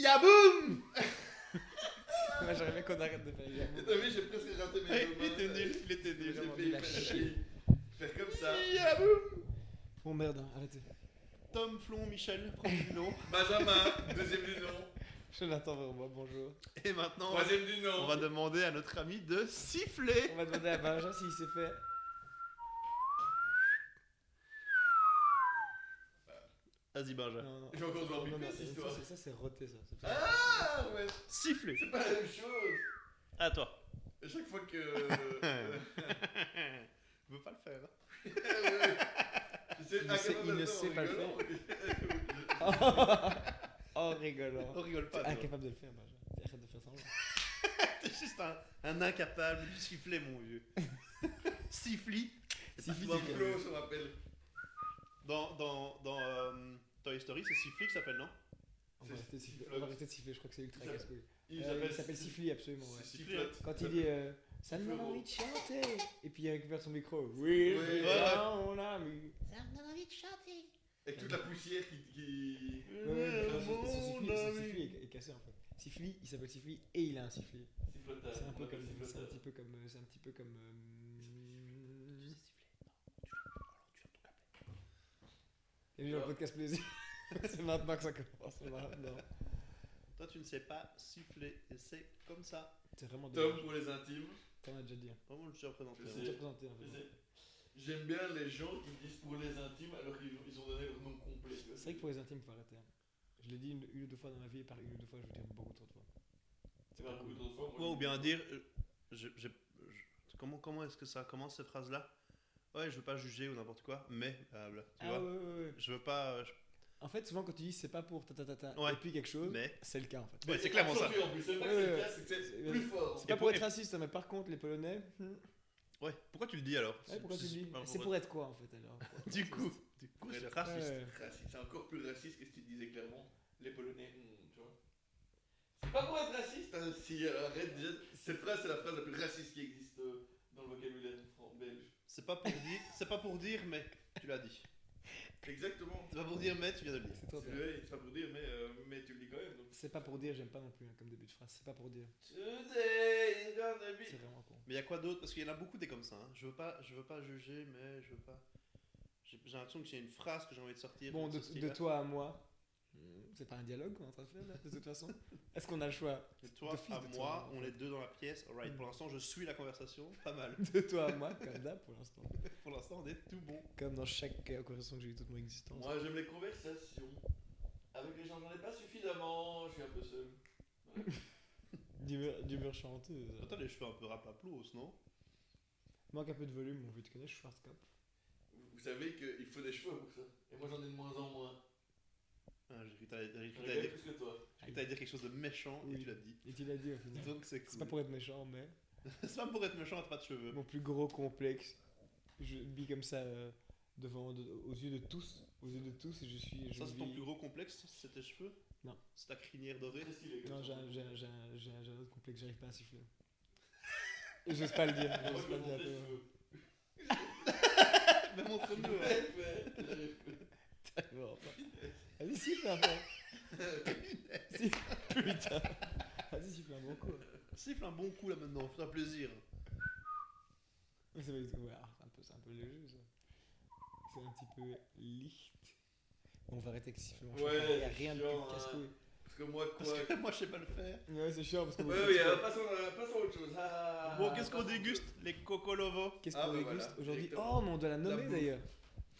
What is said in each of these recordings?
Yaboum. Moi j'aurais aimé qu'on arrête de faire Yaboum. T'as vu, j'ai presque raté mes deux mains. il était nul. Vraiment J'ai nul à fait chier. faire comme ça. Bon merde, arrêtez. Tom, Flon, Michel, premier du nom. Benjamin, deuxième du nom. Jonathan Verbois, bonjour. Et maintenant, Troisième du nom. on va demander à notre ami de siffler. On va demander à Benjamin s'il s'est fait. Vas-y, Benjamin. Non, Je vais encore devoir non, piper, cette histoire. ça c'est roté ça. C'est pas- Ah ouais. Siffler. C'est pas la même chose. À toi. À chaque fois que. Je veux pas le faire. Je sais, Il ne sait pas le faire. Oh rigolant. On rigole pas. T'es toi. incapable de le faire, Benjamin. Arrête de faire semblant. T'es juste un incapable du sifflet, mon vieux. Siffly. Siffly, Moi, c'est Flo, ça m'appelle. Dans Toy Story, c'est Siffly qui s'appelle, non? On va arrêter de siffler. Sifflote. On va arrêter de siffler, je crois que c'est ultra Il casse-couille. Il Il s'appelle Siffly, absolument. Ouais. Sifflote. Quand il dit ça me donne Sifflero. envie de chanter, et puis il récupère son micro. Oui, Oui, c'est ouais. ça, mon ami. Ça me donne envie de chanter. Avec toute la poussière qui. Ouais, son sifflet est cassé en fait. Siffly, il s'appelle Siffly et il a un sifflet. Sifflotage. C'est un peu On appelle comme. C'est un sifflotage. petit peu comme. C'est un petit peu comme. Et vu dans le podcast plaisir. C'est maintenant que ça commence. C'est maintenant. Toi, tu ne sais pas siffler. Et c'est comme ça. C'est vraiment Tom dommage. pour les intimes. T'en as déjà dit. Hein. Vraiment, je suis représenté. Je On sais. t'a présenté en Je fait. sais. J'aime bien les gens qui disent pour les intimes alors qu'ils ont donné leur nom complet. C'est vrai que pour les intimes, il faut arrêter. Hein. Je l'ai dit une ou deux fois dans ma vie, et par une ou deux fois, je veux dire beaucoup trop de fois. C'est pas beaucoup d'autres fois. Ouais, ou bien dire. Comment est-ce que ça commence ces phrases-là? Ouais, je veux pas juger ou n'importe quoi, mais. Tu vois? Ouais. Je veux pas. En fait, souvent quand tu dis c'est pas pour ta Ouais. et puis quelque chose, Mais. c'est le cas en fait. Ouais, c'est clairement ça. En plus, c'est pas que Ouais, c'est le ouais. cas, c'est que c'est C'est- plus fort. C'est pas Et pour pour- être raciste, hein, mais par contre, les Polonais. Ouais, pourquoi tu le dis alors? Ouais, pourquoi tu le dis Pas C'est pour être quoi en fait alors Du coup, Ouais, c'est le raciste. Ouais. Raciste. C'est encore plus raciste que si tu disais clairement les Polonais. Tu vois. C'est pas pour être raciste. Hein, si arrête déjà. Cette phrase, c'est la phrase la plus raciste qui existe dans le vocabulaire belge. C'est pas pour dire, mais tu l'as dit. Exactement. C'est pas pour dire, mais tu viens de le dire. C'est trop bien. Ouais, c'est pas pour dire, mais tu le dis quand même. Donc. C'est pas pour dire, j'aime pas non plus hein, comme début de phrase. C'est pas pour dire. Today is gonna be. C'est vraiment con. Mais il y a quoi d'autre? Parce qu'il y en a beaucoup des comme ça. Hein. Je veux pas juger, mais je veux pas. J'ai l'impression qu'il y a une phrase que j'ai envie de sortir. Bon, dans ce de style-là. toi à moi, c'est pas un dialogue qu'on est en train de faire là, de toute façon. Est-ce qu'on a le choix De toi d'office à de toi, moi, en on fait. est deux dans la pièce. Alright, pour l'instant, je suis la conversation. Pas mal. De toi à moi, comme d'hab pour l'instant. Pour l'instant, on est tout bon. Comme dans chaque conversation que j'ai eu toute mon existence. Moi, j'aime les conversations. Avec les gens, j'en ai pas suffisamment. Je suis un peu seul. Voilà. D'humeur chanteuse. Toi, t'as les cheveux un peu rapaplos, non? Manque un peu de volume, mon vieux, tu connais Schwarzkopf. Vous savez qu'il faut des cheveux pour ça. Et moi, j'en ai de moins en moins. Ah, j'ai cru que t'allais J'en ai dire quand même plus que toi. quelque chose de méchant et Oui. tu l'as dit. Et tu l'as dit au final. Donc c'est C'est pas cool. pour être méchant, mais C'est pas pour être méchant, t'as pas de cheveux. mon plus gros complexe, je vis comme ça aux yeux de tous. Aux yeux de tous, et je Ça, c'est ton vis- plus gros complexe, c'est tes cheveux? Non. C'est ta crinière dorée? Très stylé. comme Non, ça. j'ai un autre complexe, j'arrive pas à siffler. Et j'ose pas le dire. Moi, J'ose je pas me le montre dire. les cheveux. Mais montre-nous. hein. Ouais. Bon, enfin. Vas-y, siffle un peu. Putain. Vas-y, siffle un bon coup. Siffle un bon coup là maintenant, fera plaisir. Mais c'est ouais, c'est un peu léger ça. C'est un petit peu licht. Bon, on va arrêter avec sifflement. Ouais, Il n'y a c'est rien de chiant, plus casse-couille. Parce que moi, quoi. Parce que moi, je sais pas le faire. Ouais, c'est chiant parce que. Ouais, oui, passons à autre chose. Ah, Bon, qu'est-ce qu'on déguste? Les cocolovo. Qu'est-ce Ah, qu'on bah déguste voilà, aujourd'hui? directement. Oh, mais on doit la nommer bouffe. d'ailleurs.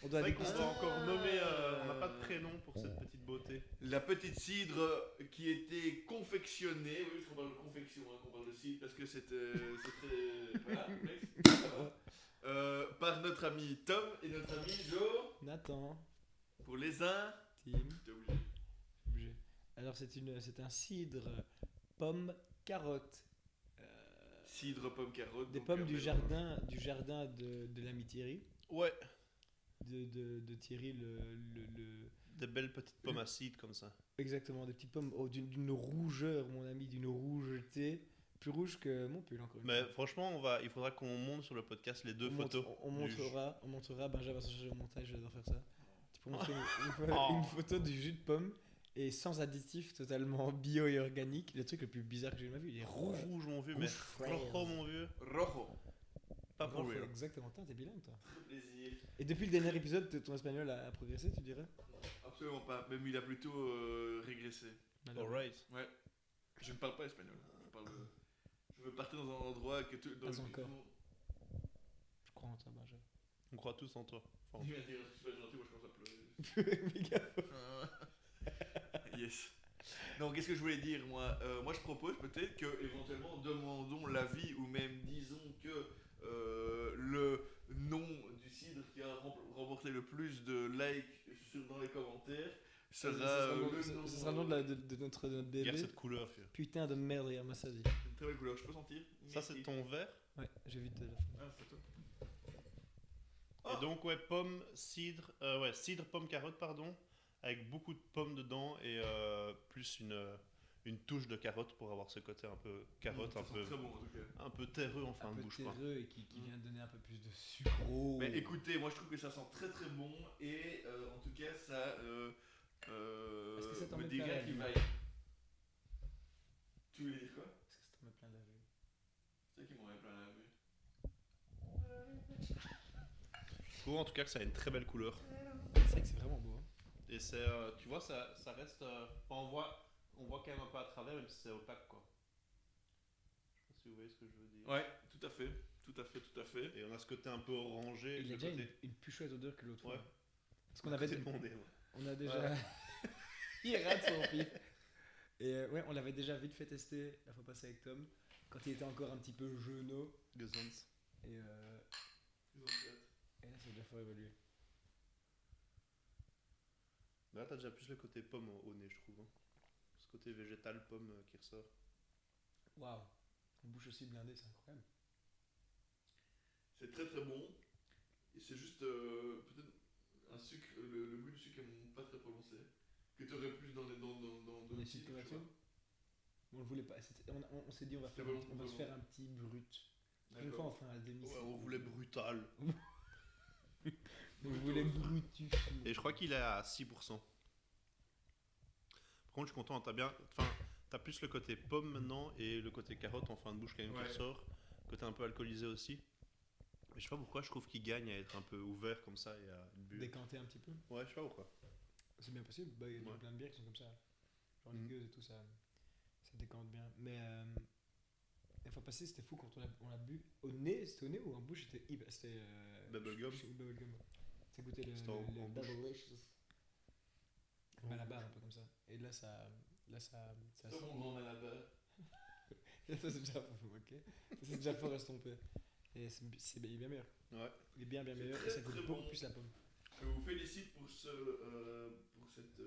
On C'est doit vrai la qu'on déguster. doit encore nommer. On n'a pas de prénom pour cette petite beauté. La petite cidre qui était confectionnée, oui, parce qu'on parle de confection, hein, qu'on parle de cidre, parce que c'était. Voilà, complexe. Par notre ami Tom et notre ami Joe. Nathan, Pour les uns. Tim, T'es obligé. obligé. Alors c'est un cidre pomme carotte. Cidre, pomme, carotte. Des donc, pommes du mélange. jardin de l'ami Thierry. Ouais. De Thierry Des belles petites pommes acides comme ça. Exactement, des petites pommes d'une rougeur, mon ami, d'une rougeté. Plus rouge que mon pull encore une Mais fois. franchement, il faudra qu'on monte sur le podcast les deux photos. On montrera, Benjamin va se charger au montage, j'adore faire ça. Tu peux montrer Oh. une photo du jus de pomme et sans additifs, totalement bio et organique. Le truc le plus bizarre que j'ai jamais vu, il est rouge. Rouge, mon vieux, mais Rouge fraise. rojo, mon vieux. Rojo. Pas pour Rojo, lui. exactement. T'es bilingue, toi. Très plaisir. Et depuis le dernier épisode, ton espagnol a progressé, tu dirais? Absolument pas. Même il a plutôt régressé. Alright. Ouais. Je ne parle pas espagnol. Je veux partir dans un endroit que tout. Pas encore. Je crois en toi, Benjamin. On croit tous en toi. Enfin, Il va dire, je suis pas gentil, moi je commence à pleurer. Méga fort. Yes. Donc, qu'est-ce que je voulais dire, moi Moi, je propose peut-être que, éventuellement, demandons l'avis ou même disons que le nom du cidre qui a remporté le plus de likes dans les commentaires sera Ce sera le nom de notre bébé. regarde cette couleur, vieux. Putain de merde, regarde ma ça dit. Une très belle couleur, je peux sentir. Ça, c'est ton verre. Ouais, j'ai vite la Ah, c'est toi. Et donc, ouais, pomme, cidre. Ouais, cidre, pomme, carotte, pardon. Avec beaucoup de pommes dedans et plus une touche de carotte pour avoir ce côté un peu carotte, Ça sent très bon en tout cas. un peu terreux en fin un de peu bouche, quoi. terreux et qui vient de donner un peu plus de sucre. Mais écoutez, moi je trouve que ça sent très très bon et en tout cas ça Est-ce que ça t'en me met dit plein rien la qui vue? vaille. Tu voulais dire quoi? Est-ce que ça t'en met plein la vue? C'est qui m'en met plein la vue. Je trouve en tout cas que ça a une très belle couleur. C'est vrai que c'est vraiment beau. Hein. Et c'est, tu vois, ça reste. Enfin, on voit quand même un peu à travers, même si c'est opaque, quoi. Je sais pas si vous voyez ce que je veux dire. Ouais, tout à fait, tout à fait, tout à fait. Et on a ce côté un peu orangé. Il le a déjà côté... une plus chouette odeur que l'autre Ouais. fois. Parce qu'on avait demandé. Ouais. on a déjà. Il rate son pif. Et ouais, on l'avait déjà vite fait tester la fois passée avec Tom, quand il était encore un petit peu jeuneau. Gesund. Et là, c'est déjà fort évolué. Mais là, t'as déjà plus le côté pomme au nez, je trouve. Hein. Ce côté végétal pomme qui ressort. Waouh, la bouche aussi blindée, c'est incroyable. C'est très très bon. Et c'est juste peut-être un sucre, le goût du sucre est pas très prononcé. Que tu aurais plus dans Les cidres, sucres je sais pas. On le voulait pas. On s'est dit, on va, C'était faire, bon, on va se c'était faire un petit brut. Une D'accord. fois, on fera un demi. Ouais, on voulait brutal. On voulait brutus. Et je crois qu'il est à 6%. Par contre, je suis content, t'as plus le côté pomme maintenant et le côté carotte en fin de bouche quand même qui Ouais. ressort. Côté un peu alcoolisé aussi. Mais je sais pas pourquoi, je trouve qu'il gagne à être un peu ouvert comme ça et à buer. Décanter un petit peu. Ouais, je sais pas pourquoi. C'est bien possible. Bah, il y a Ouais. plein de bières qui sont comme ça. Genre Mhm. ligueuse et tout ça. Ça décante bien. Mais la fois passée, c'était fou quand on l'a bu. Au nez, c'était au nez ou en bouche? C'était. Bubblegum. Bubblegum. Ça goûtait le C'était en bouche. Bubblicious. Malabar, un peu comme ça. Et là, ça. C'est pas mon grand malabar. Ça, c'est déjà fort, ok. Ça, c'est déjà fort estompé. Et il est bien meilleur. Ouais. Il est bien C'est meilleur et très, ça goûte très beaucoup bon. plus la pomme. Je vous félicite pour cette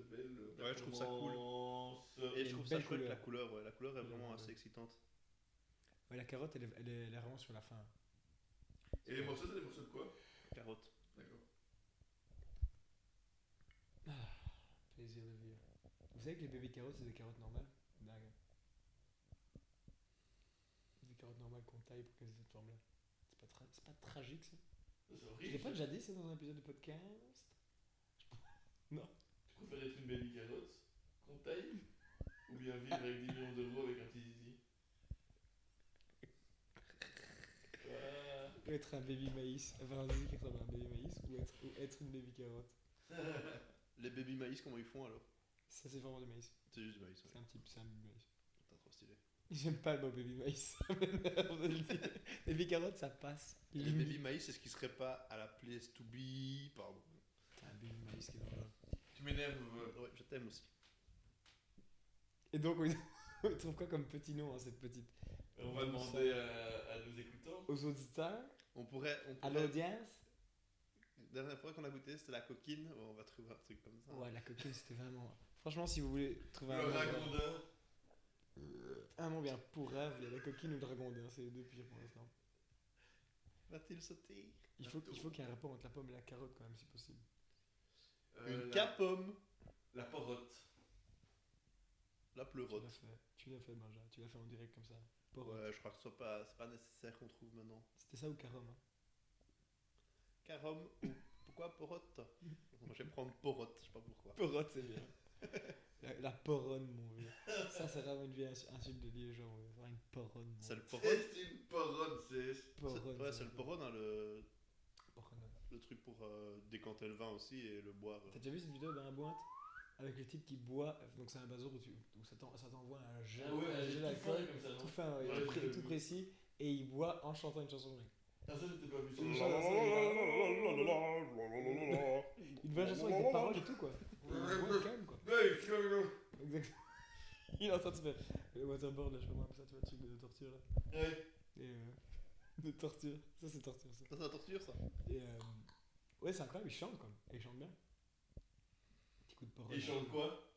belle Ouais, je trouve ça cool. performance. Et une je trouve ça belle chouette couleur. la couleur, ouais. La couleur est vraiment Ouais. assez excitante. Ouais, la carotte, elle est vraiment sur la fin. Et les morceaux, c'est des morceaux de quoi? Carotte. D'accord. Plaisir de vivre. Vous savez que les baby carottes, c'est des carottes normales? Dingue. Des carottes normales qu'on taille pour qu'elles aient cette forme-là. C'est pas tragique ça? C'est Je l'ai horrible. pas déjà dit ça dans un épisode de podcast? Non. Tu préfères être une baby carotte qu'on taille ou bien vivre avec 10 millions d'euros avec un petit zizi? Ou être un baby maïs, avoir un zizi qui ressemble à un baby maïs, ou être une baby carotte. Les baby maïs, comment ils font alors? Ça, c'est vraiment du maïs. C'est juste du maïs, ouais. C'est un baby maïs. T'as trop stylé. J'aime pas le mot baby maïs. Ça m'énerve de le dire. Baby carotte, ça passe. Les Limite. baby maïs, c'est ce qui serait pas à la place to be. Pardon. T'as un baby maïs qui est dans le... Tu m'énerves. Ouais, je t'aime aussi. Et donc, on trouve quoi comme petit nom, hein, cette petite... On va demander à nos écoutants. Aux auditeurs, On pourrait. à l'audience. La dernière fois qu'on a goûté, c'était la coquine. Bon, on va trouver un truc comme ça. Ouais, la coquine, c'était vraiment... Franchement, si vous voulez trouver Le un nom... ragondin. Un nom bien pourrave, il y a la coquine ou le dragondin, c'est les deux pires pour l'instant. Va-t-il sauter? Il faut qu'il y ait un rapport entre la pomme et la carotte quand même, si possible. Une La- capome. La porotte. La pleurote. Tu l'as fait, Benja, tu l'as fait en direct comme ça. Porotte. Ouais, je crois que c'est pas nécessaire qu'on trouve maintenant. C'était ça ou carom, hein. Carom ou pourquoi porotte? Moi, je vais prendre porotte, je sais pas pourquoi. Porotte, c'est bien. La poronne, mon vieux. Ça, c'est vraiment une vieille insulte de Liégeois, mon vieux. Avoir une poronne. mon C'est le vieux. poron. C'est une poronne, c'est. Poronne, Ouais, c'est le vrai. poron, hein, Poronne. le truc pour décanter le vin aussi et le boire. T'as déjà vu cette vidéo d'un bointe avec le type qui boit, donc c'est un bazour où ça t'envoie un gel, un gel d'alcool, comme ça, tout non? fin, ouais, Ouais, tout, je l'ai tout vu. précis, et il boit en chantant une chanson, mec. Ah, ça, j'étais pas vu Une ça. chanson, une vraie chanson avec des paroles et tout, quoi. Ouais, quand même, quoi. Exact. Il est en train de se faire le waterboard, là, je sais pas comment on appelle ça, tu vois, le truc de torture, là. Ouais. Et de torture. Ça, c'est torture, ça. Ça, c'est la torture, ça. Et ouais, c'est incroyable, il chante, quoi. Et il chante bien. Petit coup de parole. Et il chante quoi?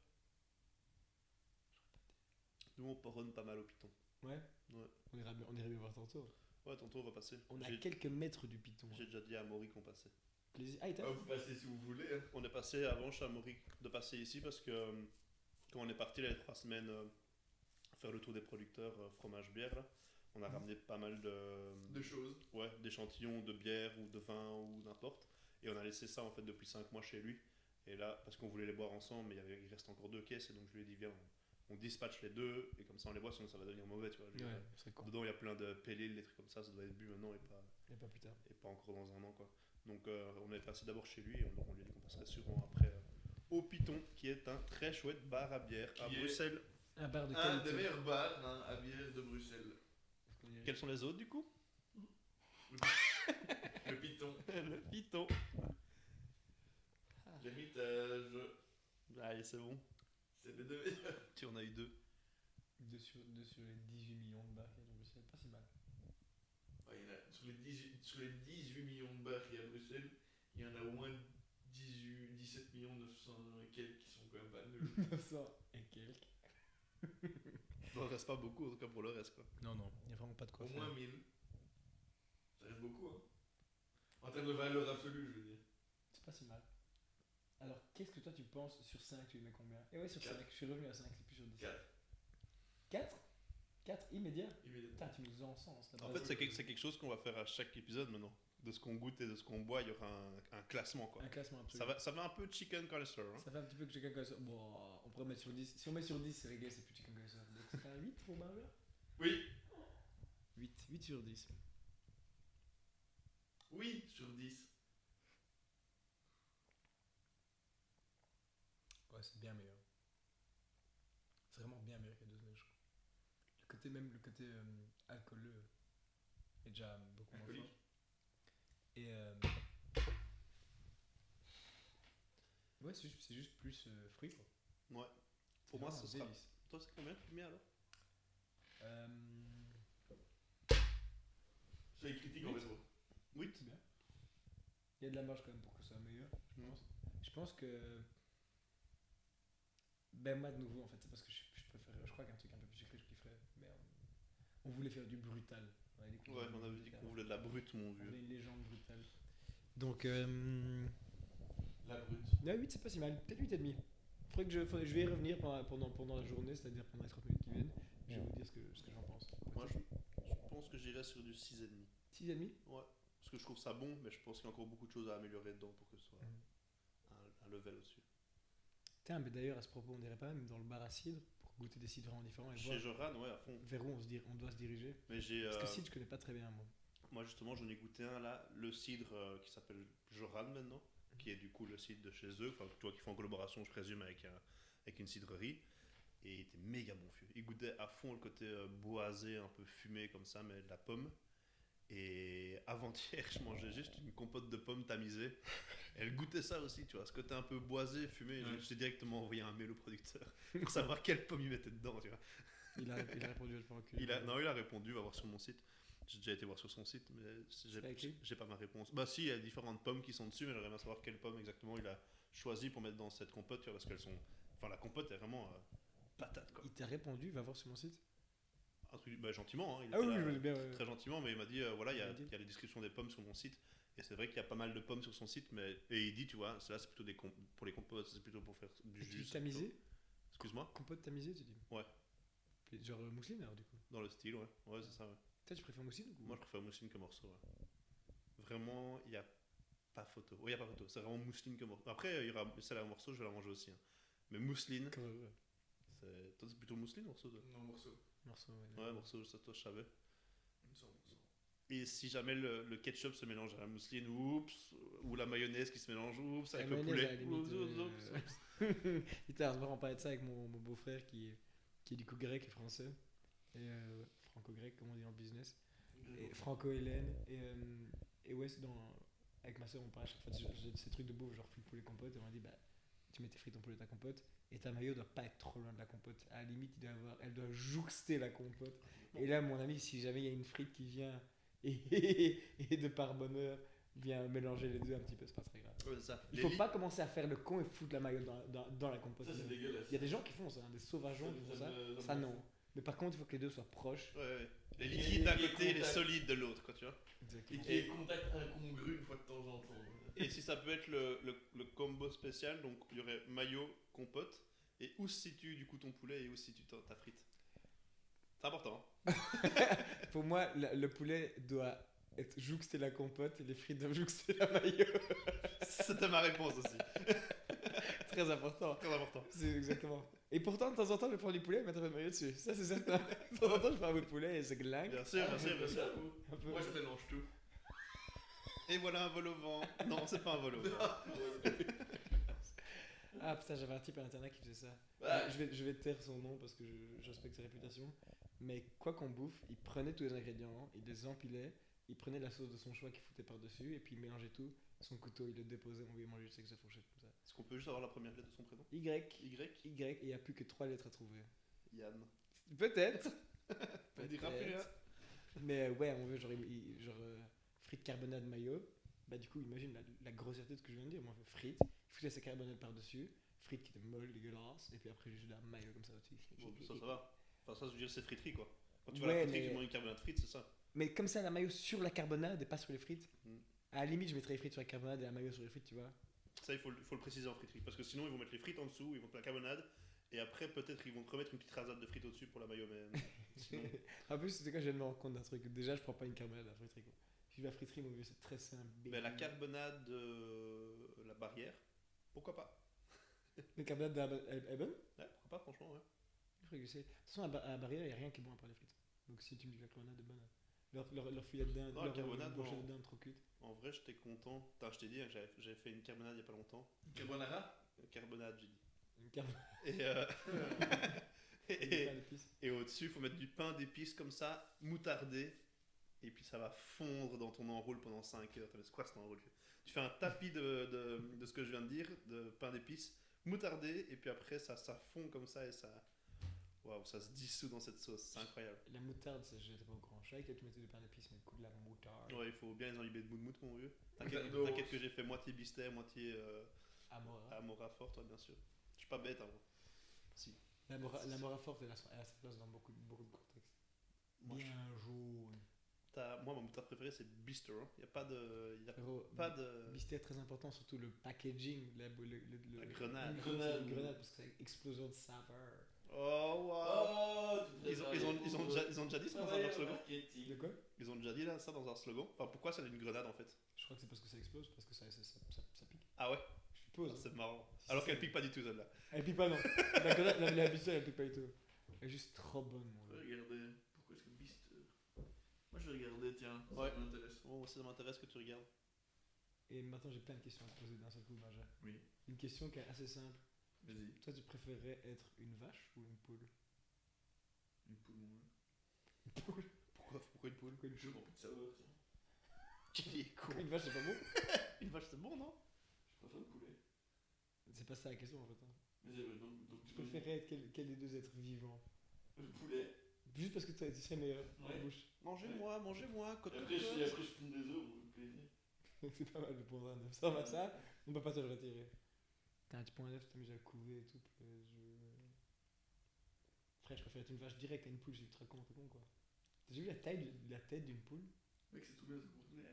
Nous, on poronne pas mal au piton. Ouais. Ouais. On ira bien voir tantôt. Ouais, tantôt, on va passer. On est à J'ai quelques mètres du piton. j'ai déjà dit à Maury qu'on passait. Plaisir. Ah, il t'a Ah, vous passez si vous voulez. Hein. On est passé avant chez Maury de passer ici parce que quand on est parti les 3 semaines faire le tour des producteurs fromage bière, là, on a ramené pas mal De choses. ouais, d'échantillons de bière ou de vin ou n'importe. Et on a laissé ça en fait depuis 5 mois chez lui. Et là, parce qu'on voulait les boire ensemble, mais il reste encore 2 caisses. Et donc je lui ai dit, viens, on dispatche les deux. Et comme ça, on les boit, sinon ça va devenir mauvais. Tu vois. Je veux dire, ce serait con. dedans, il y a plein de péliles, des trucs comme ça se doit être bu maintenant Et pas plus tard. et pas encore dans un an. Quoi. Donc on est passé d'abord chez lui et on lui a dit qu'on passerait sûrement après au Python, qui est un très chouette bar à bière à Qui est- Bruxelles. Un bar de Un qualité. des meilleurs bars hein, à bière de Bruxelles. Quels sont les autres du coup? Le Python. Le Python. L'héritage. Allez, c'est bon. C'est les deux meilleurs. Tu en as eu 2. 2 sur les 18 millions de bars qu'il y a dans Bruxelles, pas si mal. Ouais, il y en a, sur les 18 millions de bars qu'il y a à Bruxelles, il y en a au moins 17 millions 900 et quelques qui sont quand même pas nuls. 900 et quelques. Il ne reste pas beaucoup en tout cas pour le reste. Quoi. Non, non, il n'y a vraiment pas de quoi Au faire. moins 1000. Ça reste beaucoup, hein. En termes de valeur absolue, je veux dire. C'est pas si mal. Alors, qu'est-ce que toi tu penses sur 5, tu lui mets combien? Et ouais, sur Quatre. 5, je suis revenu à 5, c'est plus sur 10. 4. 4 4 immédiat. Immédiatement. Putain, tu nous encenses là. En fait, c'est quelque chose qu'on va faire à chaque épisode maintenant. De ce qu'on goûte et de ce qu'on boit, il y aura un classement. Quoi. Un classement absolu. Ça va un peu chicken connoisseur. Hein. Ça fait un petit peu que Chicken Connoisseur. Bon, on pourrait mettre sur 10. Si on met sur 10, c'est réglé, c'est plus Chicken Connoisseur. Donc, c'est un 8 pour Mario? Oui. 8 sur 10. Oui, sur 10. Ouais, c'est bien meilleur. C'est vraiment bien meilleur que 2 je crois. Le côté alcooleux est déjà beaucoup moins Alcoolique. fort. Et ouais, c'est juste plus fruit quoi. Ouais. Pour C'est moi, vraiment ce un sera. délice. Toi, c'est combien tu mets alors? Euh, C'est les critiques en Oui. réseau. Oui. c'est bien. Il y a de la marge quand même pour que ce soit meilleur, je pense. Je pense que. Ben, moi de nouveau en fait, c'est parce que je préfère. Je crois qu'un truc un peu plus sucré, je kifferais. Mais on voulait faire du brutal. On a dit Ouais, on avait dit qu'on voulait de la brute, mon On vieux. voulait une légende brutale. Donc, La brute. là, 8, c'est pas si mal. Peut-être 8,5. Je vais y revenir pendant la journée, c'est-à-dire pendant les 30 minutes qui viennent. Je vais vous dire ce que j'en pense. Moi, je pense que j'irais sur du 6,5. 6,5. Ouais. Parce que je trouve ça bon, mais je pense qu'il y a encore beaucoup de choses à améliorer dedans pour que ce soit un level au-dessus. Tiens, mais d'ailleurs, à ce propos, on dirait pas même dans le bar à cidre pour goûter des cidres vraiment différents et Chez voir Joran, ouais, à fond. vers où on doit se diriger. Mais j'ai. Parce que cidre, je connais pas très bien, moi. Moi, justement, j'en ai goûté un là, le cidre qui s'appelle Joran maintenant, qui est du coup le cidre de chez eux, enfin, tu vois, qui font en collaboration, je présume, avec une cidrerie. Et il était méga bon, vieux. Il goûtait à fond le côté boisé, un peu fumé comme ça, mais de la pomme. Et avant-hier, je mangeais juste une compote de pommes tamisée. Elle goûtait ça aussi, tu vois, ce côté un peu boisé, fumé. Ouais. J'ai directement envoyé un mail au producteur pour savoir quelle pomme il mettait dedans, tu vois. Il a répondu à te faire enculer. Non, il a répondu, va voir sur mon site. J'ai déjà été voir sur son site, mais pas écrit j'ai pas ma réponse. Bah si, il y a différentes pommes qui sont dessus, mais j'aimerais bien savoir quelle pomme exactement il a choisi pour mettre dans cette compote, tu vois, parce qu'elles sont... Enfin, la compote est vraiment patate, quoi. Il t'a répondu, va voir sur mon site. Un truc, bah, gentiment, hein, il Ah était oui, là, je voulais bien. Ouais. très gentiment, mais il m'a dit, voilà, il y Il m'a dit. a les descriptions des pommes sur mon site, et c'est vrai qu'il y a pas mal de pommes sur son site, mais... Et il dit, tu vois, là c'est plutôt pour les compotes, c'est plutôt pour faire du Et jus. tu dis c'est tamisé plutôt- Excuse-moi. Compote tamisé, tu dis. Ouais. Genre mousseline alors, du coup. Dans le style, ouais. Ouais, c'est ça, ouais. Toi, tu préfères mousseline ou Moi, je préfère mousseline que morceau, ouais. Vraiment, il n'y a pas photo. Oui, il n'y a pas photo. C'est vraiment mousseline que morceau. Après, il y aura celle à morceau, je vais la manger aussi. Hein. Mais mousseline, Quand même, ouais. toi c'est plutôt mousseline morceau de... Non, morceau. Morceau, Ouais, morceau, ça toi je savais. Morceau, morceau. Et si jamais le ketchup se mélange à la mousseline, oups, ou la mayonnaise qui se mélange, oups, avec La le mayonnaise, poulet. à la limite, Oups, oups, oups. Putain, on va en parler de ça avec mon beau-frère qui est du coup grec et français. Et franco-grec, comme on dit en business. Et franco-hélène. Et ouais, avec ma soeur, on parle à chaque fois de ces trucs de bouffe, genre frites poulet compote. Et on a dit, bah, tu mets tes frites en poulet ta compote. Et ta mayo doit pas être trop loin de la compote. À la limite, elle doit jouxter la compote. Et là, mon ami, si jamais il y a une frite qui vient et de par bonheur vient mélanger les deux un petit peu, c'est pas très grave. Ouais, c'est ça. Il faut pas commencer à faire le con et foutre la mayo dans la compote. Ça, c'est dégueulasse. Il y a des gens qui font ça, hein, des sauvageons qui font ça. Ça non. Mais par contre, il faut que les deux soient proches. Ouais. Les Et liquides d'un les côté et les contacts. solides de l'autre, quoi, tu vois. Et Exactement. qui est contact incongru une fois de temps en temps. Et si ça peut être le combo spécial, donc il y aurait mayo, compote, et où se situe du coup ton poulet et où se situe ta frite. C'est important. Hein. Pour moi, le poulet doit être jouxter la compote et les frites doivent jouxter la mayo. C'était ma réponse aussi. Très important. Très important. C'est exactement. Et pourtant, de temps en temps, je prends du poulet et mettre un peu de mayo dessus. Ça, c'est certain. De temps en temps, je prends un peu de poulet et c'est glingue. Bien sûr, bien sûr, bien sûr. Un peu. Moi, je mélange tout. Et voilà un vol au vent. Non, c'est pas un vol au vent. Ah putain, j'avais un type à internet qui faisait ça. Ouais. Je vais taire son nom parce que je respecte sa réputation. Mais quoi qu'on bouffe, il prenait tous les ingrédients, il les empilait, il prenait la sauce de son choix qu'il foutait par-dessus et puis il mélangeait tout. Son couteau, il le déposait, on lui mangeait juste avec sa fourchette comme ça. Est-ce qu'on peut juste avoir la première lettre de son prénom? Y, Y. et il n'y a plus que 3 lettres à trouver. Yann. Peut-être. On dira plus rien. Mais ouais, on veut genre, frites carbonade mayo. Bah du coup, imagine la grossièreté de ce que je viens de dire. Moi, on fait frites, il foutait sa carbonade par-dessus, frites qui étaient molles, dégueulasses, et puis après juste de la mayo comme ça au-dessus. Bon, ça va. Enfin, ça, je veux dire, c'est friterie quoi. Quand tu vas à Ouais, la friterie, mais- tu manges une carbonade frite, c'est ça. Mais comme ça, la mayo sur la carbonade et pas sur les frites. Mm. À la limite, je mettrais les frites sur la carbonade et la mayo sur les frites, tu vois. Ça, il faut le préciser en friterie. Parce que sinon, ils vont mettre les frites en dessous, ils vont mettre la carbonade, et après, peut-être, ils vont te remettre une petite rasade de frites au-dessus pour la mayo. Mais sinon, En plus, c'est quoi, je viens de me rendre compte d'un truc. Déjà, je prends pas une carbonade à la friterie, quoi. Si je vais à la friterie, mon vieux, c'est très simple. mais la carbonade de la barrière, pourquoi pas? La carbonade de elle est bonne? Ouais, pourquoi pas, franchement, ouais. Je crois que c'est. De toute façon, à la barrière, il n'y a rien qui est bon à part les frites. Donc si tu me dis que la carbonade est bonne, leur filet de dinde, Non, la leur carbonade, brochette non. de dinde trop cuite. En vrai, j'étais content. Putain, je t'ai dit, hein, j'avais fait une carbonade il y a pas longtemps. Carbonara. Carbonade, j'ai dit. Une carbonade. Et, et, et au-dessus, il faut mettre du pain d'épices comme ça, moutardé. Et puis ça va fondre dans ton enroule pendant 5 heures. C'est quoi cet enroule? Tu fais un tapis de ce que je viens de dire, de pain d'épices, moutardé. Et puis après, ça fond comme ça et ça. Waouh, ça se dissout dans cette sauce. C'est incroyable. La moutarde, j'étais pas au courant. Je savais que tu mettais du pain d'épices, mais le coup de la moutarde. Ouais, il faut bien les imbiber de moumoute, mon vieux. Moutarde. T'inquiète que j'ai fait moitié bistet, moitié Amora. Amora fort, toi, bien sûr. Je suis pas bête, hein. Si. L'amora forte, elle a sa place dans beaucoup de contextes. Moi, Bien jaune. Moi, ma moutarde préférée, c'est Bistro. Il n'y a pas de. Y a Frérot, pas de. Bistet est très important, surtout le packaging, La la grenade. grenade, parce que c'est explosion de saveur. Oh, waouh! Oh, Ils ont déjà dit ça dans leur slogan? De quoi? Ils ont déjà dit là, ça dans un slogan? Enfin, pourquoi c'est une grenade en fait? Je crois que c'est parce que ça explose, parce que ça pique. Ah ouais? Je suppose. Ah, hein. c'est marrant. Si, Alors si, qu'elle si. pique pas du tout celle-là. Elle pique pas, non. La grenade, la biscuit, elle pique pas du tout. Elle est juste trop bonne, mon gars. Regardez. Pourquoi est-ce que Bister. Moi, je vais regarder, tiens. Ouais. Ça m'intéresse. Bon, ça m'intéresse que tu regardes. Et maintenant, j'ai plein de questions à te poser d'un seul coup, Benja. Oui. Une question qui est assez simple. Vas-y. Toi, tu préférerais être une vache ou une poule? Une poule, mon gars. Une poule? Pourquoi une poule? Pourquoi une Je poule? remplis de saveur, tiens. Qui est con? Une vache, c'est pas bon? Une vache, c'est bon, non? Je préfère le poulet. C'est pas ça la question en fait. Hein. Mais donc Tu préférerais être quel des deux êtres vivants? le poulet. Juste parce que tu serais meilleur dans la Ouais. bouche. Mangez-moi, Et côte après, je pine des œufs pour le plaisir. C'est pas mal de prendre un œuf. Ça va, ça, on peut pas te le retirer. T'as un petit point d'œuf, t'as mis à le couver et tout. Frère, je préfère être une vache directe à une poule, j'ai très con quoi. T'as déjà vu la tête d'une poule? Mec, c'est tout bien, c'est pour tout bien.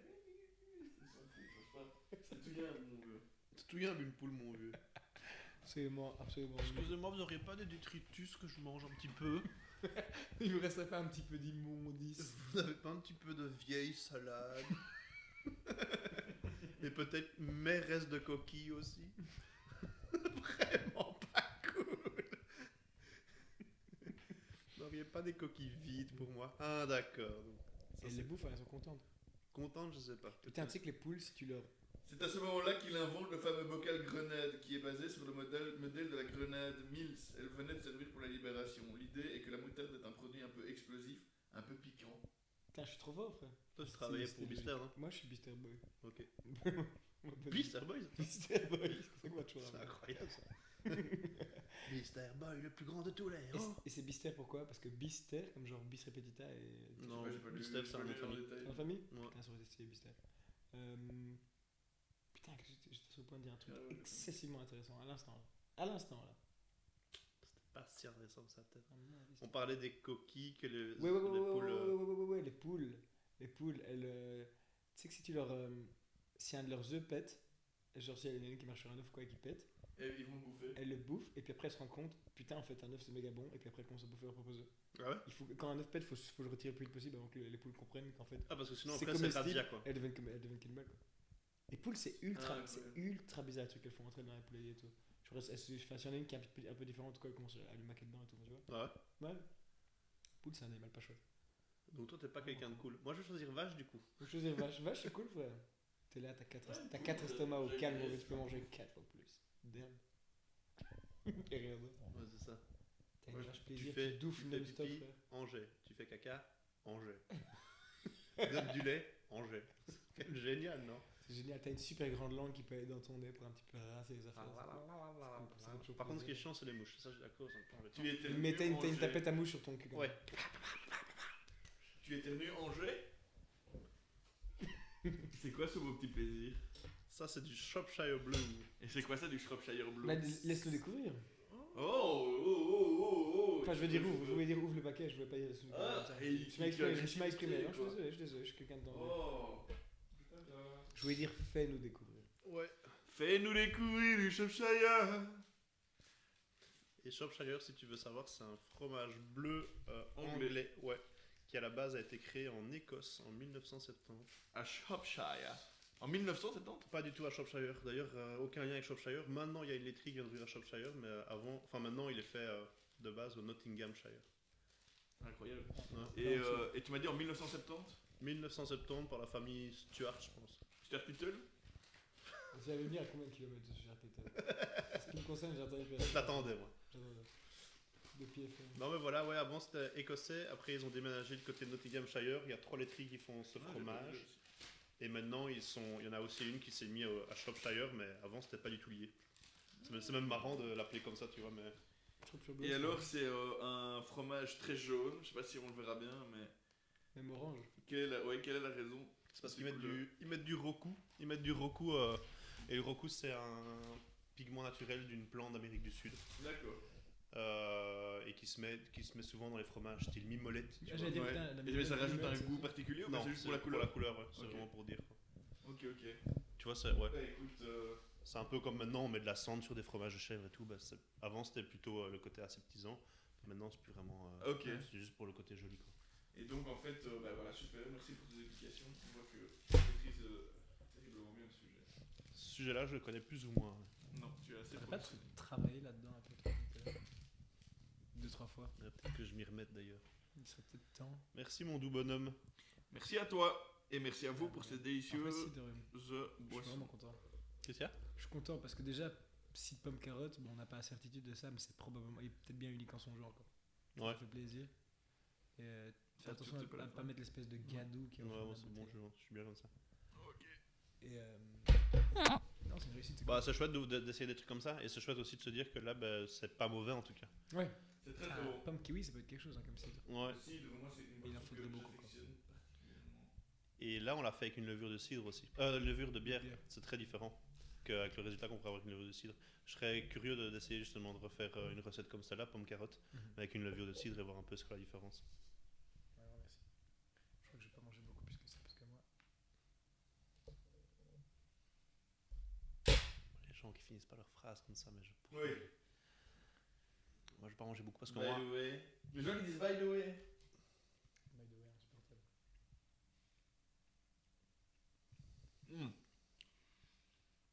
Ils s'en foutent, pas. C'est tout bien, mon gars. C'est tout bien une poule, mon vieux. Absolument, absolument. Excusez-moi, vous auriez pas des détritus que je mange un petit peu? Il vous resterait pas un petit peu d'immondice? Vous avez pas un petit peu de vieille salade? Et peut-être mes restes de coquilles aussi? Vraiment pas n'auriez pas des coquilles vides pour moi? Ah, d'accord. Donc, ça, Et c'est les bouffes, elles sont contentes. contente, je sais pas. Putain, tu sais que les poules, si tu leur. C'est à ce moment-là qu'il invente le fameux bocal grenade qui est basé sur le modèle de la grenade Mills. Elle venait de servir pour la libération. L'idée est que la moutarde est un produit un peu explosif, un peu piquant. Putain, je suis trop fort, frère. Toi, tu travaillais C'est pour logique. Bister, non? Moi, je suis Bister Boy. Ok. Moi, pas Bister Boys? Bister Boy, c'est ça qu'on va toujours C'est avoir. incroyable ça. Bister Boy, le plus grand de tous les. Et c'est Bister pourquoi? Parce que Bister, comme genre bis repetita et. Non, J'ai pas lu- Bister, c'est j'ai pas un nom lu de famille. détail. En famille? Ouais. Putain, ça aurait été stylé, Bister. Putain, que j'étais sur le point de dire un truc Ah ouais. excessivement intéressant à l'instant là. À l'instant là. C'était pas si intéressant que ça, peut-être. Ah, merde, On parlait des coquilles que les, Ouais, ouais, ouais, les ouais, poules. ouais, les poules. Les poules, elles. Tu sais que si tu leur. Si un de leurs œufs pète, genre si il y en a une qui marche sur un œuf ou quoi et qui pète, Et ils vont le bouffer. elles le bouffent et puis après elles se rendent compte, putain, en fait, un œuf c'est méga bon et puis après elles commencent à bouffer leurs propres œufs. Ah ouais? Quand un œuf pète, faut le retirer le plus vite possible avant que les poules comprennent qu'en fait. Ah, parce que sinon, C'est après, c'est comestible. radia quoi. Elles deviennent cannibales quoi. Les poules, c'est ultra, Ah, c'est incroyable. ultra bizarre le truc qu'elles font rentrer dans les poulaillers et tout. Genre, s'il y en a une qui est un peu différente, quoi, elle commence à lui maquer dedans et tout, tu vois. Ah ouais? Ouais. Poule, c'est un animal pas chouette. Donc toi, t'es pas quelqu'un de cool. Moi, je vais choisir vache du coup. Faut choisir vache. Vache, c'est cool, frère. T'es là, t'as 4 estomacs au calme, mais tu peux manger 4 fois plus. Damn. Et rien d'autre. Ouais, c'est ça. T'as une Ouais, vache tu plaisir, fais- tu douffes tu fais non-stop, pipi. frère. Angers. Tu fais caca. Angers. Donne du lait. Angers. C'est quand même génial, non? C'est génial, t'as une super grande langue qui peut aller dans ton nez pour un petit peu rincer les affaires. Par contre, ce qui est chiant, c'est les mouches. Ça, je suis d'accord. ça me prend le temps. Tu éternues Mais t'as une Angers. tapette à mouche sur ton cul. quand Ouais. même. Tu éternues Angers. C'est quoi ce beau petit plaisir? Ça, c'est du Shropshire Blue. Et c'est quoi ça du Shropshire Blue? Bah, laisse-le découvrir. Oh. Enfin, je veux dire, ouvre, je voulais dire ouvre le paquet, je voulais pas dire sous le Ah, paquet. et Je me suis mal exprimé, quoi. non, je suis désolé, je suis quelqu'un de temps. Oh. Je voulais dire fais-nous découvrir. Ouais. Fais-nous découvrir du Shropshire. Et Shropshire, si tu veux savoir, c'est un fromage bleu Anglais. anglais. Ouais. Qui à la base a été créé en Écosse en 1970. À Shropshire. En 1970? Pas du tout à Shropshire. D'ailleurs, aucun lien avec Shropshire. Maintenant, il y a une laiterie qui vient d'ouvrir à Shropshire, mais maintenant, il est fait de base au Nottinghamshire. Incroyable. Ouais. Et tu m'as dit en 1970? 1970 par la famille Stuart, je pense. Stuart Little? Vous allez venir à combien de kilomètres de Stuart Little? Ce qui me concerne, j'ai entendu faire. Je l'attendais, moi. De pied fait. Non, mais voilà, ouais, avant c'était écossais. Après, ils ont déménagé du côté de Nottinghamshire. Il y a 3 laiteries qui font ce fromage. Et maintenant, il y en a aussi une qui s'est mise à Shropshire, mais avant, c'était pas du tout lié. C'est même marrant de l'appeler comme ça, tu vois, mais... Et alors, c'est un fromage très jaune. Je sais pas si on le verra bien, mais. Même orange. Quelle est la raison? C'est parce qu'ils mettent du roku. Ils mettent du roku, et le roku, c'est un pigment naturel d'une plante d'Amérique du Sud. D'accord. Et qui se met souvent dans les fromages, style mimolette. Tu vois. J'allais dire, Ouais. putain, la Et mais ça rajoute un mimolette, goût c'est- particulier ou Non, c'est juste pour la couleur? ouais. C'est Ok. vraiment pour dire. Quoi. Ok. Tu vois, c'est ouais. Bah écoute, C'est un peu comme maintenant, on met de la cendre sur des fromages de chèvre et tout. Bah, avant, c'était plutôt le côté aseptisant. Maintenant, c'est plus vraiment. Ok. C'est juste pour le côté joli. Quoi. et donc en fait, bah voilà, super, merci pour tes explications. On voit que tu maîtrises terriblement bien le sujet. Ce sujet-là, je le connais plus ou moins. Non, tu es assez T'aurais pas professionnel. travaillé là-dedans un peu trop 2-3 fois. Il faudrait peut-être que je m'y remette d'ailleurs. Il serait peut-être temps. Merci, mon doux bonhomme. Merci à toi et merci à vous pour cette Après, délicieuse cidre, je suis boisson. vraiment content. Qu'est-ce qu'il y a? Je suis content parce que déjà, cidre pomme carotte, bon, on n'a pas la certitude de ça, mais c'est probablement. Il est peut-être bien unique en son genre. Quoi. Ouais. Ça fait plaisir. Et fais Ah, attention tu t'es pas à la ne pas fin. mettre l'espèce de gadou qui est Ouais, au fond de moi, la c'est bon, bouteille. je suis bien comme ça. Et non, c'est une réussite. c'est Bah, cool. c'est chouette d'essayer des trucs comme ça. Et c'est chouette aussi de se dire que là, bah, c'est pas mauvais en tout cas. Ouais. C'est très Ah, très bon. pomme kiwi, ça peut être quelque chose hein, comme cidre. Ouais. Le cidre, moi, c'est une Il en boisson faudrait que beaucoup, quoi. j'affectionne particulièrement. Et là, on l'a fait avec une levure de cidre aussi. Levure de bière. Bière. C'est très différent qu'avec le résultat qu'on pourrait avoir avec une levure de cidre. Je serais curieux d'essayer justement de refaire une recette comme celle-là, pomme carotte, avec une levure de cidre et voir un peu ce qu'est la différence. Ouais, ouais, merci. Je crois que je vais pas manger beaucoup plus que ça parce que moi. Les gens qui finissent pas leurs phrases comme ça, mais je. Oui. Moi, je vais pas manger beaucoup parce que By moi. the way. Les gens qui disent by the way. By the way, insupportable.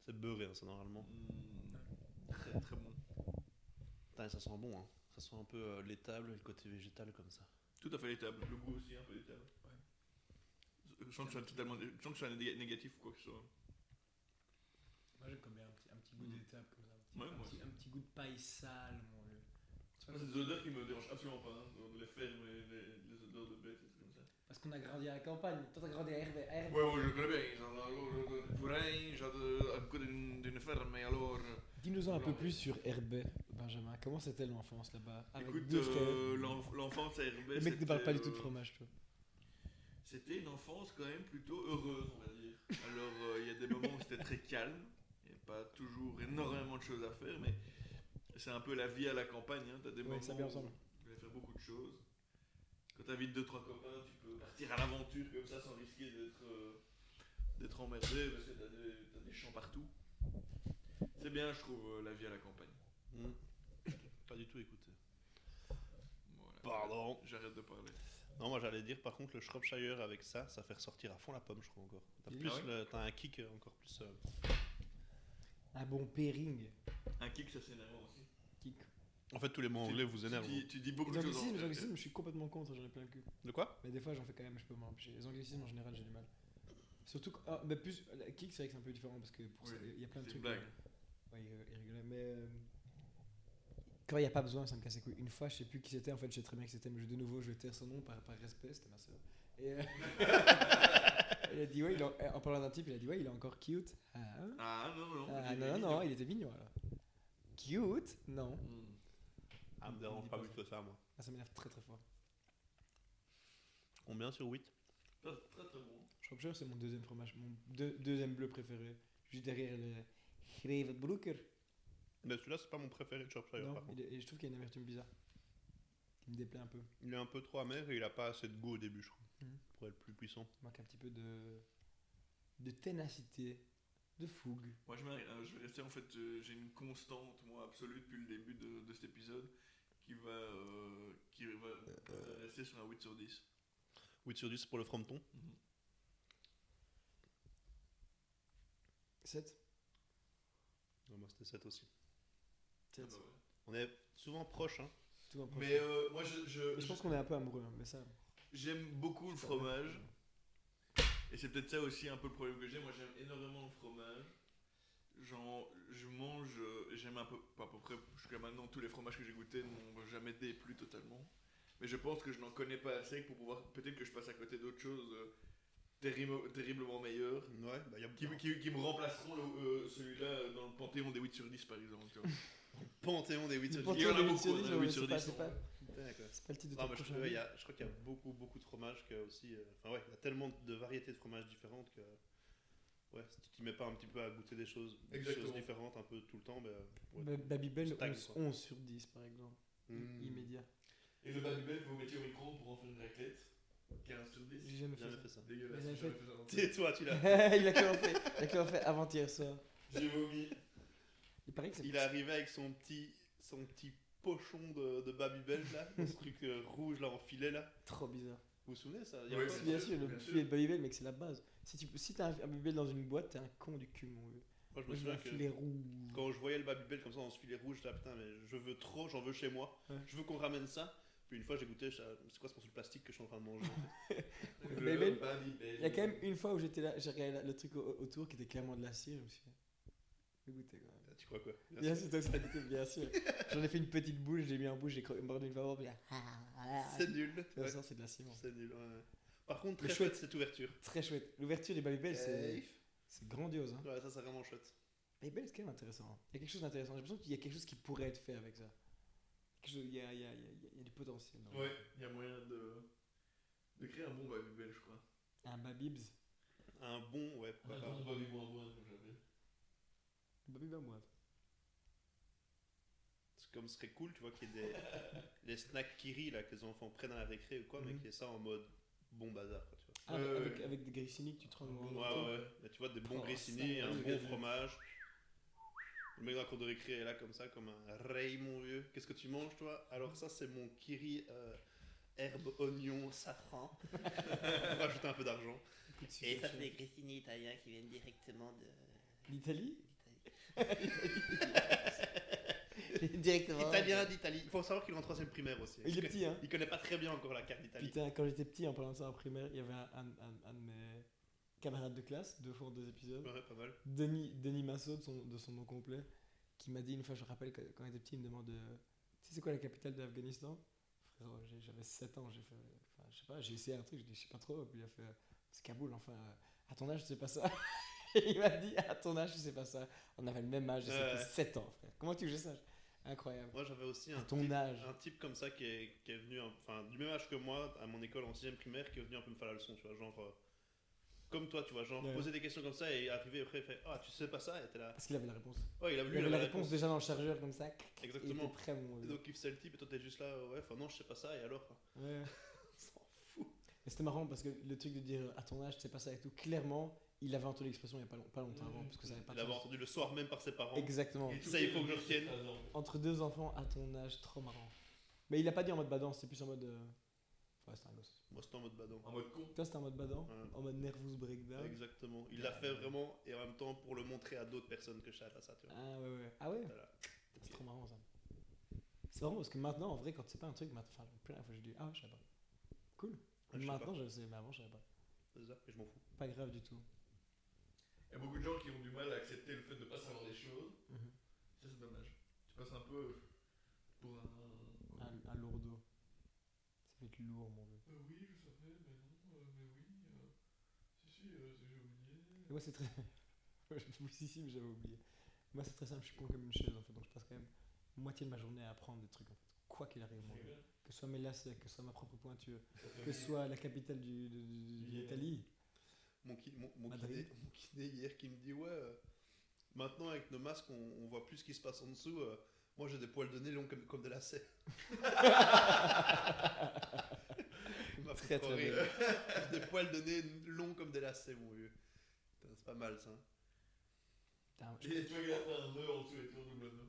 C'est beurré, hein, ça normalement. Très très bon. Putain, ça sent bon, hein. ça soit un peu laitable et le côté végétal comme ça. Tout à fait l'étable. Le goût aussi, un peu l'étable. Sans que ce soit totalement. Sans que ce soit négatif ou quoi que ce soit. Moi j'aime quand même un petit goût d'étape comme ça. Ouais, moi Un petit goût de paille sale, mon vieux. C'est des odeurs qui me dérangent absolument pas. Hein. Dans les fermes et les odeurs de bêtes et tout comme ça. Parce qu'on a grandi à la campagne. Toi t'as grandi à Herbe. Ouais, je connais bien. J'adore à côté d'une ferme et alors. Dis-nous un peu plus sur Herbe, Benjamin. Comment c'était l'enfance là-bas avec Écoute, deux frères. l'enfance à Herbet. Le mec ne parle pas du tout de fromage, tu vois. C'était une enfance quand même plutôt heureuse, on va dire. Alors, il y a des moments où c'était très calme. Il n'y a pas toujours énormément de choses à faire, mais c'est un peu la vie à la campagne. Hein. Tu as des moments ça vient où ensemble. tu vas faire beaucoup de choses. Quand tu invites 2-3 copains, tu peux partir à l'aventure comme ça sans risquer d'être emmerdé parce que tu as des champs partout. C'est bien, je trouve, la vie à la campagne. Pas du tout écouté. Voilà. Pardon. J'arrête de parler. Non, moi j'allais dire par contre le Shropshire avec ça fait ressortir à fond la pomme, je crois encore. T'as plus t'as un kick encore plus. Un bon pairing. Un kick, ça s'énerve aussi. Kick. En fait, tous les mots anglais vous énervent. Tu dis beaucoup Les de choses. anglicismes, je suis complètement contre, j'en ai plein le cul. De quoi? Mais des fois, j'en fais quand même, je peux m'empêcher. Les anglicismes, en général, j'ai du mal. Surtout, mais plus, la kick, c'est vrai que c'est un peu différent parce que pour ça, il y a plein de c'est trucs. une blague. Ouais, irrégulier. Mais quand il n'y a pas besoin, ça me casse les couilles. Une fois, je sais plus qui c'était, en fait, je sais très bien qui c'était, mais de nouveau, je vais taire son nom par respect, c'était ma soeur. Et il a dit, ouais, en parlant d'un type, il a dit, ouais, il est encore cute. Ah non. Non, il était mignon alors. Cute? Non. Ah, me dérange pas plus que ça, moi. Ah, ça m'énerve très très fort. Combien sur 8? Très très bon. Shropshire, c'est mon deuxième fromage, mon deuxième bleu préféré. Juste derrière le Grevenbroecker. Mais celui-là, c'est pas mon préféré de Shropshire Non, par contre. je trouve qu'il y a une amertume bizarre. Qui me déplaît un peu. Il est un peu trop amer et il a pas assez de goût au début, je trouve. Mhm. Pour être plus puissant. Il manque un petit peu de ténacité, de fougue. Moi je vais rester en fait, j'ai une constante moi absolue depuis le début de cet épisode qui va rester sur un 8 sur 10. 8 sur 10 pour le frometon. 7. Non, moi c'était 7 aussi. 7. Ah bah ouais. On est souvent proches, hein. Tout va Mais moi je pense qu'on est un peu amoureux, hein, mais ça. j'aime beaucoup le fromage. Et c'est peut-être ça aussi un peu le problème que j'ai. Moi j'aime énormément le fromage. Genre, je mange, j'aime un peu, à peu près, jusqu'à maintenant, tous les fromages que j'ai goûtés ne m'ont jamais déplu totalement. Mais je pense que je n'en connais pas assez pour pouvoir, peut-être que je passe à côté d'autres choses terriblement meilleures. Ouais, bah y a Qui me remplaceront celui-là dans le panthéon des 8 sur 10 par exemple. Tu vois. Panthéon des 8 sur 10. Il y en a beaucoup, des 8 sur 10. C'est pas D'accord. le titre de Non, ton mais prochain je livre. crois qu'il y a beaucoup de fromages que aussi. Enfin ouais, il y a tellement de variétés de fromages différentes que. Ouais, si tu t'y mets pas un petit peu à goûter des choses différentes un peu tout le temps, ouais, Babybel, stagne, 11 sur 10 par exemple. Immédiat. Et le Babybel, vous mettez au micro-ondes pour en faire une raclette. 15 sur 10. J'ai jamais Jamais fait fait ça. Dégueulasse. Mais j'ai jamais jamais fait ça non plus. Tais-toi, tu l'as. il a clairement fait avant-hier soir. J'ai vomi. Il paraît que c'est. Il est arrivé avec son petit pochon de Babybel là, ce truc rouge là en filet là. Trop bizarre. Vous vous souvenez ça? Ouais, pas- c'est Bien sûr, sûr, le bien filet sûr. de Babybel, mec, c'est la base. Si t'as un Babybel dans une boîte, t'es un con du cul, mon vieux. Moi je me Moi, je veux souviens un que filet rouge. quand je voyais le Babybel comme ça dans ce filet rouge, là putain, mais je veux trop, j'en veux chez moi. Ouais. Je veux qu'on ramène ça. Puis une fois j'ai goûté, c'est quoi ce morceau de plastique que je suis en train de manger en fait. Le Babybel. Babybel. Il y a quand même une fois où j'étais là, j'ai regardé le truc autour qui était clairement de la cire, je me suis dit, je vais goûter quand même. Tu crois quoi? Bien sûr, toi aussi t'as goûté, bien sûr. J'en ai fait une petite boule, je l'ai mis en bouche, j'ai mordu une faveur, puis là. C'est nul. Tu vois, Ouais. ça, c'est de la cire. C'est nul, ouais. Par contre, Mais très chouette cette ouverture. Très chouette. L'ouverture des Babybel, c'est grandiose. Hein. Ouais, ça c'est vraiment chouette. Babybel, c'est quand même intéressant. Hein. Il y a quelque chose d'intéressant. J'ai l'impression qu'il y a quelque chose qui pourrait être fait avec ça. Il y a du potentiel. dans- Ouais, il y a moyen de créer un bon Babybel, je crois. Un Babybs. Un bon, ouais. Un bon Babybel comme j'appelle. Babybel moite. C'est comme ce serait cool, tu vois, qu'il y ait les snacks Kiri là que les enfants prennent à la récré ou quoi, mais qu'il y ait ça en mode bon bazar, quoi, tu vois. Ah, avec des grissini que tu trembles. Ouais. Là, tu vois, des bons Oh, grissini, ça, un ouais. bon fromage. Le mec dans la cour de récré est là comme ça, comme un ray, mon vieux. Qu'est-ce que tu manges, toi? Alors, ça, c'est mon Kiri herbe, oignon, safran. On rajouter un peu d'argent. Et ça, c'est des grissini italiens qui viennent directement de L'Italie. l'Italie. Directement. Italien d'Italie. Il faut savoir qu'il est en 3ème primaire aussi. Il est petit, hein. Il connaît pas très bien encore la carte d'Italie. Putain, quand j'étais petit, en parlant de ça en primaire, il y avait un de mes camarades de classe, 2 fois en 2 épisodes, Ouais, pas mal. Denis Massot, de son nom complet, qui m'a dit une fois, je me rappelle, quand il était petit, il me demande tu sais c'est quoi la capitale de l'Afghanistan? Frérot, j'avais 7 ans, j'ai fait, enfin, je sais pas, j'ai essayé un truc, je dis, je sais pas trop, puis il a fait, c'est Kaboul, enfin, à ton âge, tu sais pas ça. Et il m'a dit, à ton âge, tu sais pas ça. On avait le même âge, et c'était Ouais. 7 ans, frère. Comment tu veux que je sache? Incroyable. Moi, j'avais aussi À ton âge. un type comme ça qui est venu, enfin, du même âge que moi, à mon école en 6ème primaire, qui est venu un peu me faire la leçon, tu vois, genre, comme toi, tu vois, genre, Ouais. poser des questions comme ça et arriver après, il fait, ah, tu sais pas ça, et t'es là. Parce qu'il avait la réponse. Ouais, Il avait la réponse déjà dans le chargeur, comme ça. Il Exactement. était prêt, mon Et vieux. donc, il faisait le type, et toi, t'es juste là, ouais, enfin, non, je sais pas ça, et alors, quoi. Ouais. On s'en fout. Et c'était marrant parce que le truc de dire à ton âge, tu sais pas ça et tout, clairement, il avait entendu l'expression il y a pas longtemps avant, parce que ça avait pas Il de avait sens. entendu le soir même par ses parents. Exactement. Ça, il faut que je retienne. Entre 2 enfants à ton âge, trop marrant. Mais il a pas dit en mode badant, c'était plus en mode. Ouais, c'était un gosse. Moi, c'était en mode badon. En mode con. Toi, c'était en mode badant, Ouais. en mode nervous breakdown. Exactement. Il l'a fait vraiment, et en même temps pour le montrer à d'autres personnes que je savais pas ça, tu vois. Ah ouais, ouais. Ah ouais, Voilà. c'est trop marrant ça. C'est marrant parce que maintenant, en vrai, quand tu sais pas un truc, enfin, plein de fois, je dis ah ouais, je savais pas. Cool. je sais Maintenant, pas. je le sais, mais avant, je savais pas. C'est ça, et je m'en fous. Pas grave du tout. Il y a beaucoup de gens qui ont du mal à accepter le fait de ne pas savoir des choses. Mhm. Ça, c'est dommage. Tu passes un peu pour un. Un lourdeau. Ça fait être lourd, mon vieux. Oui, je savais, mais non, mais oui. Si, j'ai oublié. Et moi, c'est très. Oui, si, mais j'avais oublié. Moi, c'est très simple, je suis con comme une chaise en fait, donc je passe quand même moitié de ma journée à apprendre des trucs en fait. Quoi qu'il arrive, mon vieux. Que ce soit mes lacets, que ce soit ma propre pointure, que ce soit la capitale de l'Italie. Mon Madrid. kiné hier qui me dit ouais, maintenant avec nos masques on voit plus ce qui se passe en dessous. Moi j'ai des poils de nez longs comme des lacets. Il m'a fait Très, trop très rire. J'ai des poils de nez longs comme des lacets, mon vieux. Putain, c'est pas mal ça. Putain, Et tu vois qu'il a fait un nœud en dessous et tout, double nœud.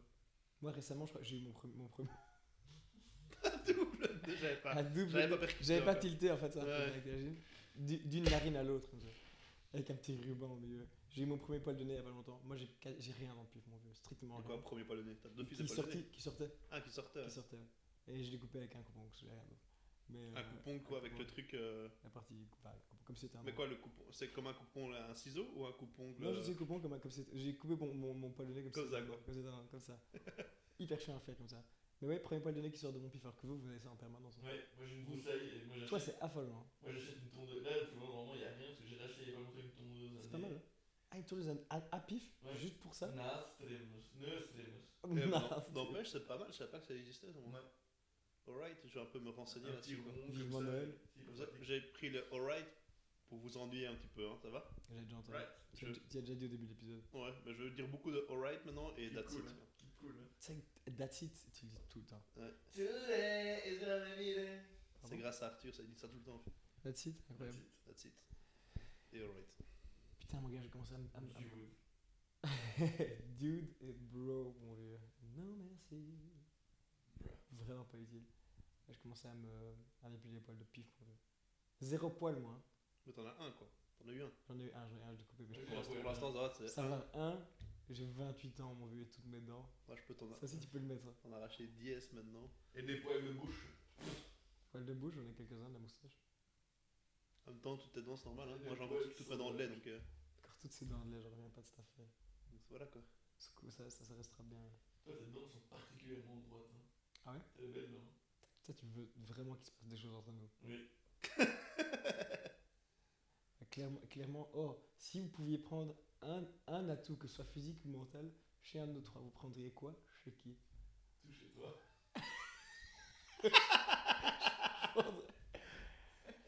moi récemment, je crois que j'ai eu mon premier Double nez, j'avais pas. à double. J'avais pas percuté J'avais pas encore. tilté en fait, ça. Ouais. T'imagines d'une narine à l'autre, comme ça. Avec un petit ruban au milieu. J'ai eu mon premier poil de nez il y a pas longtemps. Moi, j'ai rien dans le pif, mon vieux. Strictement C'est rien. quoi, premier poil de nez? T'as deux fils Qui de poil de sortait, nez? qui sortait, Ah, qui sortait. qui sortait. Et je l'ai coupé avec un coupon, parce que j'ai rien d'autre. Mais, Un coupon quoi, avec le truc. La partie coupable, comme si c'était un. Mais quoi, le coupon? C'est comme un coupon, là, un ciseau ou un coupon? Non, je sais coupon comme si c'était. J'ai coupé mon poil de nez Comme si ça, c'était- quoi. comme ça. Hyper chiant à faire comme ça. Mais ouais, premier poil de nez qui sort de mon pif, alors que vous avez ça en permanence. hein. Ouais, moi j'ai une broussaille et moi Toi, j'achète. c'est affolant. Moi j'achète une tondeuse. Là, tu vois, normalement il n'y a rien parce que j'ai racheté il y a pas longtemps une tondeuse. C'est pas mal, hein. Ah, une tondeuse à pif, Ouais. juste pour ça. Nastremos. Neustremos. N'empêche, c'est pas mal, je savais pas que ça existait. Ça, moi. Ouais. Alright, je vais un peu me renseigner Un petit là-dessus. quoi. rond. Vivement comme ça. Noël. Si, Comme comme ça, ça. j'ai pris le alright pour vous ennuyer un petit peu, hein, ça va? J'ai déjà entendu. Right. Tu as déjà dit au début de l'épisode. Ouais, mais je veux dire beaucoup de alright maintenant et Keep that's cool, it. hein. Keep cool. Hein. Tu sais que that's it, tu le dis tout le temps. Today is gonna be the- Ah C'est bon grâce à Arthur, ça il dit ça tout le temps. That's it, incroyable. That's it. Et alright. Putain, mon gars, j'ai commencé à me. Dude. Dude et bro, mon vieux. Non, merci. Vraiment pas utile. Et je commençais à m'épiler les poils de pif, mon vieux. 0 poil, moi. hein. Mais t'en as un quoi. T'en as eu un. J'en ai eu un, je l'ai coupé. Mais je Ouais, pense- Pour l'instant, ça va, c'est Ça va, un. J'ai 28 ans, mon vieux, et toutes mes dents. Moi, je peux Ça, si tu peux le mettre. hein. t'en arracher 10 maintenant. Et des poils de bouche. Poils de bouche, j'en ai quelques-uns, de la moustache. En même temps, toutes tes dents, c'est normal. Hein. Ouais, Moi, j'ai ouais, encore toutes mes dents de lait, donc Encore toutes ces dents de lait, j'en reviens pas de cette affaire. voilà quoi. Ça restera bien. Toi, tes dents sont particulièrement droites. Hein. Ah ouais? T'as des belles dents. Toi, tu veux vraiment qu'il se passe des choses entre nous. Oui. Clairement, oh, si vous pouviez prendre un atout, que ce soit physique ou mental, chez un de nos trois, vous prendriez quoi? Chez qui? Tout chez toi.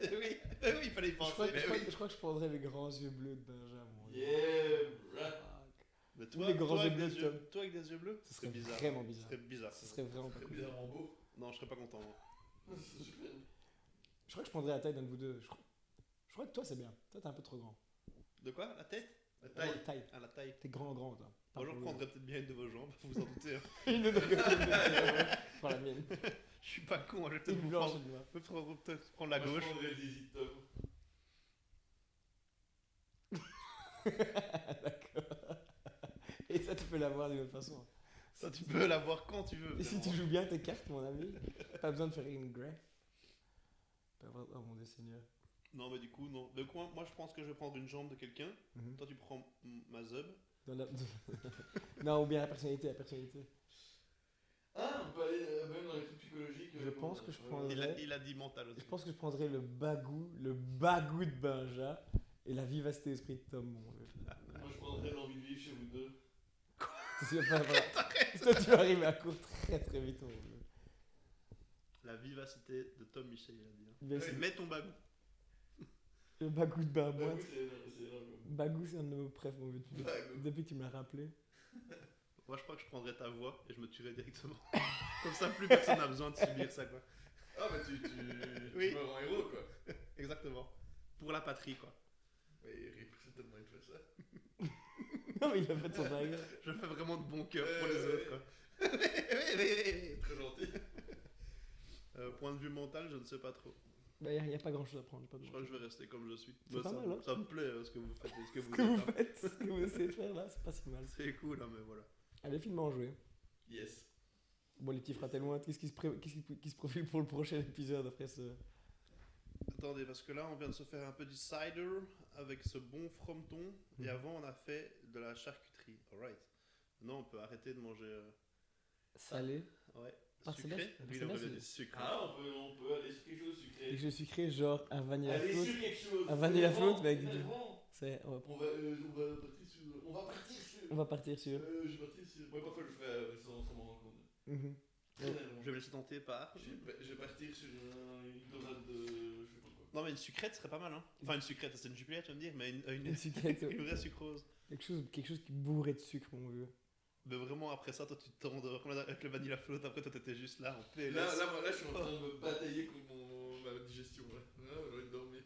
oui, oui, il fallait y Je penser. crois, mais oui. je crois que je prendrais les grands yeux bleus de Benjamin. Yeah, bra. Fuck. Mais Ou les grands avec yeux des bleus, yeux, toi avec des yeux bleus, Ce serait bizarre. vraiment Ce bizarre. serait bizarre. Ce serait vraiment pas C'est cool. bizarrement beau. Non, je serais pas content. moi. C'est super. Je crois que je prendrais la taille d'un de vous deux. Je crois que toi, c'est bien. Toi, t'es un peu trop grand. De quoi? La tête? La Ouais, taille. taille. Ah, la taille. T'es grand, toi. Moi, je reprendrais peut-être bien une de vos jambes, vous en doutez. Hein. Une de nos copines. Je prends la mienne. Je suis pas con, hein, je vais peut-être Une vous blanche, prendre, une noire. peut-être prendre la Moi, gauche. Je prendrais Dizzy Tom. D'accord. Et ça, tu peux l'avoir d'une autre façon. Ça, tu peux l'avoir quand tu veux. Et si tu vraiment. joues bien tes cartes, mon ami, pas besoin de faire une graph. Oh mon Dieu Seigneur. Non, mais du coup, non. De quoi, moi, je pense que je vais prendre une jambe de quelqu'un. Mhm. Toi, tu prends ma zub. Dans la- non, ou bien la personnalité, la personnalité. Ah, on peut aller même dans les trucs psychologiques. Je pense que je prends- Il a dit mental aussi. Je pense que je prendrais le bagou de Benja et la vivacité d'esprit de Tom, mon vieux. Moi, je prendrais l'envie de vivre chez vous deux. Tu sais pas, voilà. Toi, tu vas arriver à court très très vite, mon vieux. La vivacité de Tom Michel, il a dit. Mais c'est- Mets ton bagou. Le bagou de Bah, Benboîte. oui, c'est énorme. Bagou, c'est un de nos préf, mon vieux. Bagou. Depuis que tu me l'as rappelé. Moi, je crois que je prendrais ta voix et je me tuerais directement. Comme ça, plus personne n'a besoin de subir ça, quoi. Ah, bah tu Oui. me rends héros, quoi. Exactement. Pour la patrie, quoi. Oui, Rip, c'est tellement une faire ça. Non, mais il a fait son bague. Je fais vraiment de bon cœur pour les autres, quoi. Très gentil. Point de vue mental, je ne sais pas trop. Bah, il n'y a pas grand chose à prendre. Pas de Je crois que je vais rester comme je suis. C'est pas ça, mal, hein. ça me plaît ce que vous faites et ce que Ce vous que vous êtes, hein. faites, ce que vous essayez de faire là, c'est pas si mal. C'est cool, hein, mais voilà. Allez, finement joué. Yes. Bon, les petits fratés loin, qu'est-ce qui se profile pour le prochain épisode après ce. Attendez, parce que là, on vient de se faire un peu du cider avec ce bon frometon. Et Mhm. avant, on a fait de la charcuterie. Alright. Maintenant, on peut arrêter de manger. Salé. Ouais. Ah, c'est Sucré. là, Lui, il c'est là, aurait c'est- dit sucré. Ah, on peut aller sur quelque chose de sucré. Et je sucré genre un vanilla Allez float. sur quelque chose. Un vanilla Énervant, float, mec. énervant. C'est. On va partir sur. On va partir sur. On va partir sur. Je vais partir sur. Ouais, parfois je le fais sans m'en rendre compte. Mhm. Très énervant. Je vais me laisser tenter par. Je vais partir sur une tomate de. Je sais pas quoi. Non, mais une sucrète serait pas mal, hein. Enfin, une sucrète, c'est une jubilette, tu vas me dire, mais Une sucrète. une vraie sucrose. Quelque chose qui bourrait de sucre, mon vieux. Mais vraiment, après ça, toi, tu t'endors avec le vanilla float. Après, toi, t'étais juste là en PLS. Là, je suis en train de me batailler contre ma digestion. Là, j'ai envie de dormir.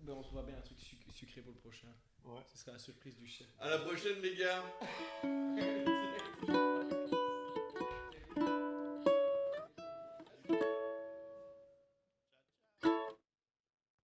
Ben, on se voit bien un truc sucré pour le prochain. Ouais. Ce sera la surprise du chef. À la prochaine, les gars.